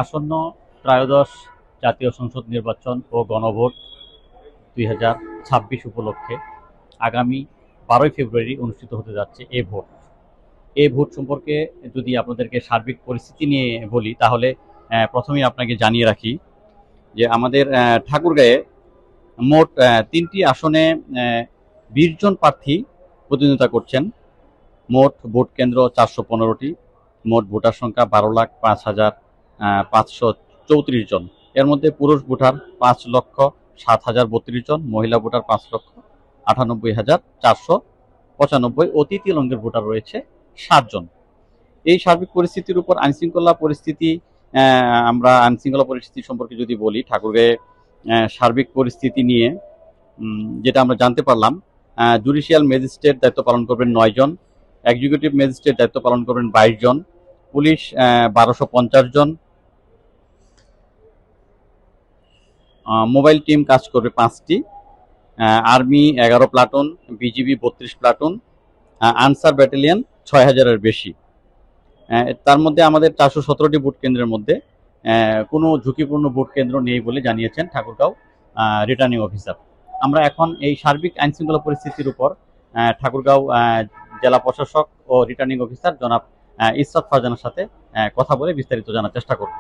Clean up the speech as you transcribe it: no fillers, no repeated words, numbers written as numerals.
আসন্ন ত্রয়োদশ জাতীয় সংসদ নির্বাচন ও গণভোট 2026 উপলক্ষে আগামী 12ই ফেব্রুয়ারি অনুষ্ঠিত হতে যাচ্ছে এই ভোট সম্পর্কে যদি আপনাদেরকে সার্বিক পরিস্থিতি নিয়ে বলি, তাহলে প্রথমেই আপনাকে জানিয়ে রাখি যে আমাদের ঠাকুরগাঁয়ে মোট 3টি আসনে 20 জন প্রার্থী প্রতিদ্বন্দ্বিতা করছেন। মোট ভোট কেন্দ্র 415টি, মোট ভোটার সংখ্যা 12,05,534 জন। এর মধ্যে পুরুষ ভোটার 5,07,032 জন, মহিলা ভোটার 5,98,495 ও তৃতীয় লিঙ্গের ভোটার রয়েছে 7 জন। এই সার্বিক পরিস্থিতির উপর আইনশৃঙ্খলা পরিস্থিতি সম্পর্কে যদি বলি, ঠাকুরগাঁয়ে সার্বিক পরিস্থিতি নিয়ে যেটা আমরা জানতে পারলাম, জুডিশিয়াল ম্যাজিস্ট্রেট দায়িত্ব পালন করবেন 9 জন, এক্সিকিউটিভ ম্যাজিস্ট্রেট দায়িত্ব পালন করবেন 22 জন, পুলিশ 1250 জন, মোবাইল টিম কাজ করবে 5টি, army 11 platoon, BGB 32 platoon, Ansar battalion 6000-এর বেশি। তার মধ্যে আমাদের 417টি ভোট কেন্দ্রের মধ্যে কোনো ঝুঁকিপূর্ণ ভোট কেন্দ্র নেই বলে জানিয়েছেন ঠাকুরগাঁও রিটার্নিং অফিসার। আমরা এখন এই সার্বিক আইনশৃঙ্খলা পরিস্থিতির উপর ঠাকুরগাঁও জেলা প্রশাসক ও রিটার্নিং অফিসার জনাব ইসরাত ফারজানার সাথে কথা বলে বিস্তারিত জানার চেষ্টা করব।